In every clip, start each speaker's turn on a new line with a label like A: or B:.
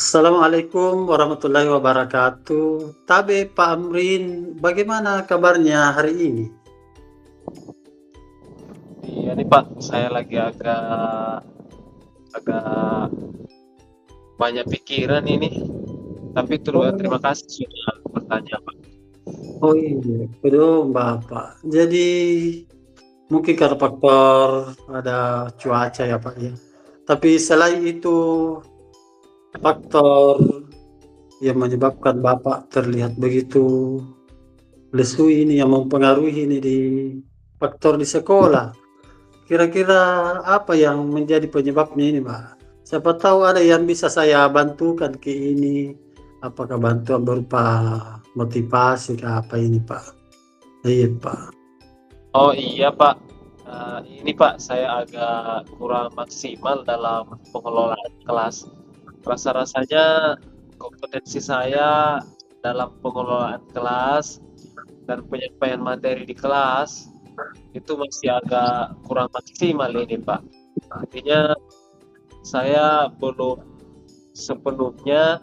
A: Assalamualaikum warahmatullahi wabarakatuh. Tabe Pak Amrin, bagaimana kabarnya hari ini?
B: Iya nih Pak, saya lagi agak agak banyak pikiran ini. Tapi terima
A: Oh,
B: kasih sudah bertanya Pak.
A: oh iya, belum Bapak. Jadi mungkin karena faktor ada cuaca ya Pak ya. Tapi selain itu faktor yang menyebabkan Bapak terlihat begitu lesu ini yang mempengaruhi ini di faktor di sekolah. Kira-kira apa yang menjadi penyebabnya ini, Pak? Siapa tahu ada yang bisa saya bantukan ke ini. Apakah bantuan berupa motivasi ke apa ini, Pak? Iya, Pak.
B: Oh iya Pak, ini Pak saya agak kurang maksimal dalam pengelolaan kelas. Rasa-rasanya kompetensi saya dalam pengelolaan kelas dan penyampaian materi di kelas itu masih agak kurang maksimal ini Pak. Artinya saya belum sepenuhnya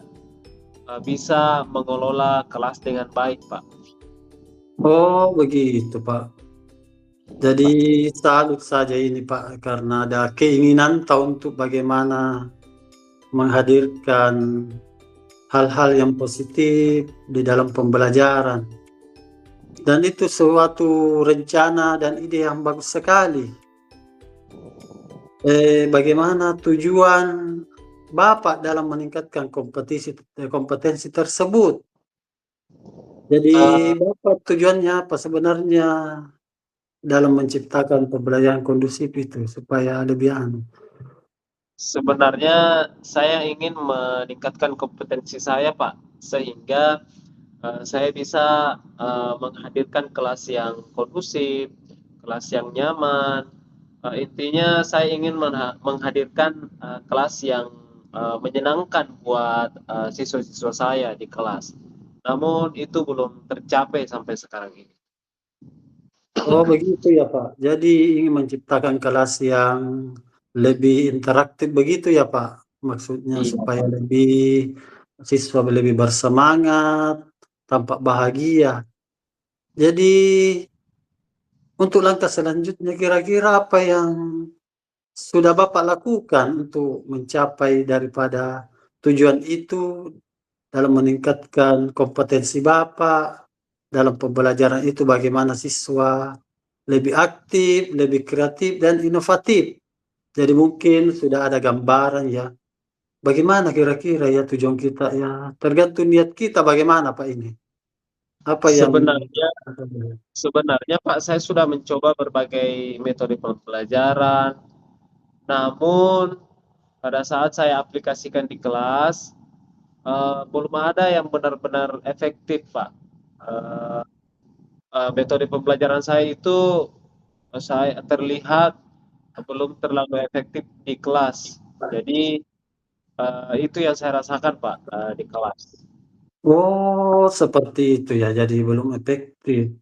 B: bisa mengelola kelas dengan baik, Pak.
A: Oh, begitu, Pak.
B: Iya,
A: Jadi
B: Pak.
A: salut saja ini, Pak, karena ada keinginan tahu untuk bagaimana menghadirkan hal-hal yang positif di dalam pembelajaran. Dan itu suatu rencana dan ide yang bagus sekali. Bagaimana tujuan Bapak dalam meningkatkan kompetensi tersebut? Jadi
B: Eee,
A: Bapak tujuannya apa sebenarnya dalam menciptakan pembelajaran kondusif itu supaya lebih
B: Sebenarnya saya ingin meningkatkan kompetensi saya, Pak, sehingga, saya bisa, menghadirkan kelas yang kondusif, kelas yang nyaman, intinya saya ingin menghadirkan, kelas yang, menyenangkan buat, siswa-siswa saya di kelas. Namun itu belum tercapai sampai sekarang ini.
A: oh begitu ya Pak. Jadi ingin menciptakan kelas yang lebih interaktif begitu ya Pak? Maksudnya
B: Iya,
A: supaya
B: Pak.
A: lebih siswa lebih bersemangat, tampak bahagia. Jadi untuk langkah selanjutnya kira-kira apa yang sudah Bapak lakukan untuk mencapai daripada tujuan itu dalam meningkatkan kompetensi Bapak dalam pembelajaran itu bagaimana siswa lebih aktif, lebih kreatif dan inovatif. Jadi mungkin sudah ada gambaran ya. Bagaimana kira-kira ya tujuan kita ya, tergantung niat kita bagaimana Pak ini. Apa yang
B: Sebenarnya sebenarnya Pak, saya sudah mencoba berbagai metode pembelajaran, namun pada saat saya aplikasikan di kelas, belum ada yang benar-benar efektif, Pak. Eee metode pembelajaran saya itu, saya terlihat belum terlalu efektif di kelas. Jadi, itu yang saya rasakan, Pak, di kelas.
A: oh seperti itu ya, jadi belum efektif.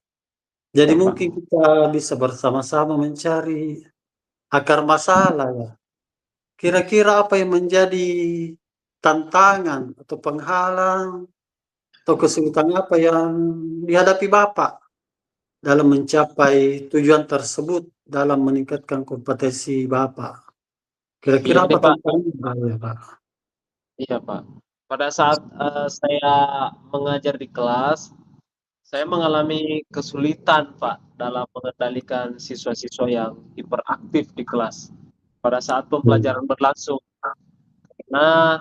A: Jadi
B: Iya, Pak.
A: mungkin kita bisa bersama-sama mencari akar masalah ya. Kira-kira apa yang menjadi tantangan atau penghalang atau kesulitan apa yang dihadapi Bapak dalam mencapai tujuan tersebut dalam meningkatkan kompetensi Bapak? Kira-kira
B: Iya
A: apa
B: nih, Pak.
A: tantangannya ya, Pak?
B: Iya, Pak. Pada saat, saya mengajar di kelas, saya mengalami kesulitan, Pak, dalam mengendalikan siswa-siswa yang hiperaktif di kelas pada saat
A: Hmm.
B: pembelajaran berlangsung. Karena,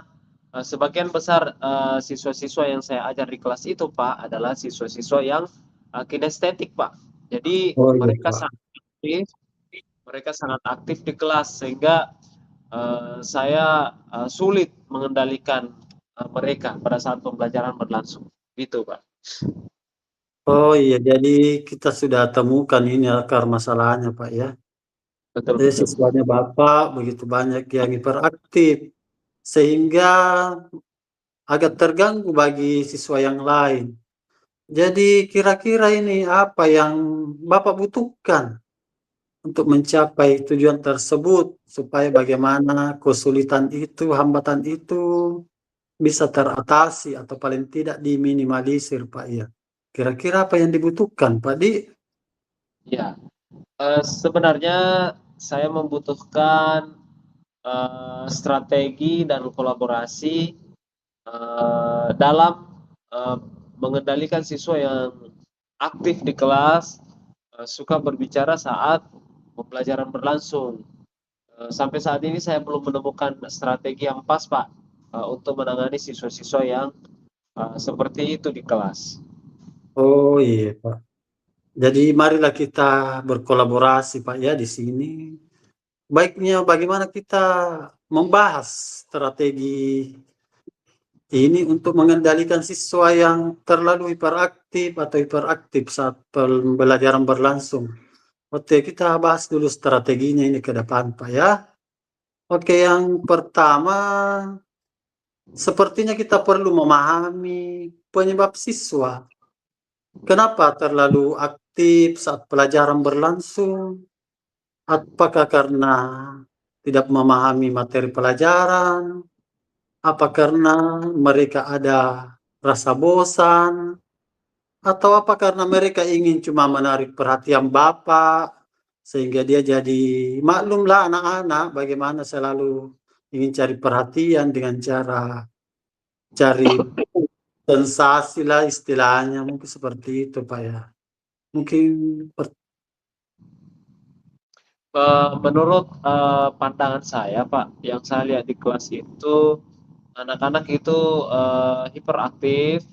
B: sebagian besar, siswa-siswa yang saya ajar di kelas itu, Pak, adalah siswa-siswa yang, kinestetik, Pak. Jadi
A: Oh iya, Pak.
B: mereka sangat aktif di kelas sehingga, saya, sulit mengendalikan, mereka pada saat pembelajaran berlangsung, gitu, Pak.
A: Oh iya, jadi kita sudah temukan ini akar masalahnya, Pak, ya.
B: Betul
A: Jadi
B: betul.
A: siswanya Bapak begitu banyak yang hiperaktif, sehingga agak terganggu bagi siswa yang lain. Jadi kira-kira ini apa yang Bapak butuhkan untuk mencapai tujuan tersebut, supaya bagaimana kesulitan itu, hambatan itu bisa teratasi atau paling tidak diminimalisir, Pak, ya. Kira-kira apa yang dibutuhkan, Pak,
B: Ya, sebenarnya saya membutuhkan, strategi dan kolaborasi, dalam, eee, mengendalikan siswa yang aktif di kelas, suka berbicara saat pembelajaran berlangsung. Sampai saat ini saya belum menemukan strategi yang pas, Pak, untuk menangani siswa-siswa yang, seperti itu di kelas.
A: Oh, iya, Pak. Jadi marilah kita berkolaborasi, Pak, ya, di sini. Baiknya bagaimana kita membahas strategi ini untuk mengendalikan siswa yang terlalu hiperaktif atau hiperaktif saat pembelajaran berlangsung. Oke, kita bahas dulu strateginya ini ke depan, Pak, ya. Oke, yang pertama, sepertinya kita perlu memahami penyebab siswa. Kenapa terlalu aktif saat pelajaran berlangsung? Apakah karena tidak memahami materi pelajaran? Apa karena mereka ada rasa bosan? Atau apa karena mereka ingin cuma menarik perhatian Bapak, sehingga dia jadi maklumlah anak-anak bagaimana selalu ingin cari perhatian dengan cara cari sensasi lah istilahnya, mungkin seperti itu, Pak, ya. Mungkin
B: Menurut, pandangan saya, Pak, yang saya lihat di kelas itu, anak-anak itu, hiperaktif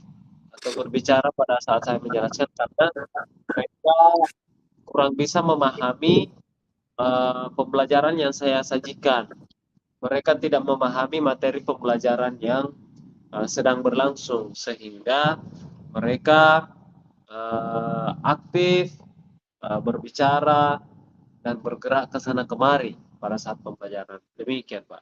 B: atau berbicara pada saat saya menjelaskan karena mereka kurang bisa memahami, pembelajaran yang saya sajikan. Mereka tidak memahami materi pembelajaran yang, sedang berlangsung, sehingga mereka, aktif, berbicara dan bergerak ke sana kemari pada saat pembelajaran. Demikian, Pak.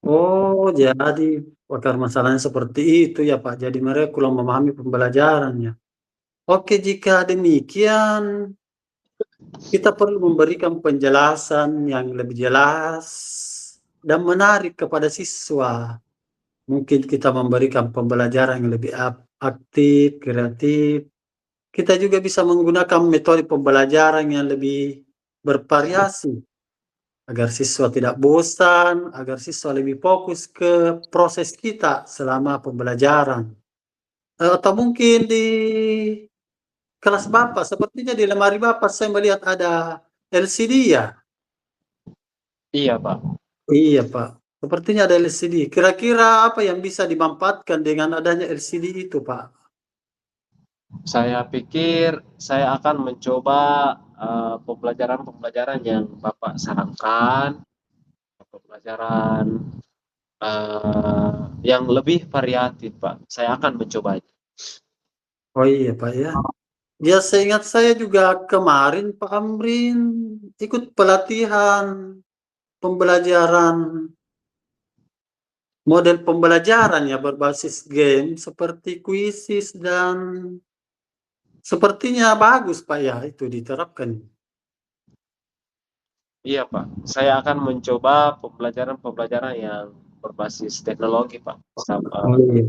A: oh, jadi akar masalahnya seperti itu ya, Pak. Jadi mereka kurang memahami pembelajarannya. Oke, jika demikian, kita perlu memberikan penjelasan yang lebih jelas dan menarik kepada siswa. Mungkin kita memberikan pembelajaran yang lebih aktif, kreatif. Kita juga bisa menggunakan metode pembelajaran yang lebih bervariasi agar siswa tidak bosan, agar siswa lebih fokus ke proses kita selama pembelajaran. Atau mungkin di kelas Bapak, sepertinya di lemari Bapak saya melihat ada LCD ya?
B: Iya, Pak.
A: Iya, Pak. Sepertinya ada LCD. Kira-kira apa yang bisa dimanfaatkan dengan adanya LCD itu, Pak?
B: Saya pikir saya akan mencoba, pembelajaran-pembelajaran yang Bapak sarankan, pembelajaran, yang lebih variatif, Pak. Saya akan mencobanya.
A: Oh iya, Pak, ya. Ya, seingat saya juga kemarin Pak Amrin ikut pelatihan pembelajaran, model pembelajaran ya berbasis game seperti kuisis dan sepertinya bagus, Pak, ya itu diterapkan.
B: Iya, Pak. Saya akan mencoba pembelajaran-pembelajaran yang berbasis teknologi, Pak.
A: Oh iya.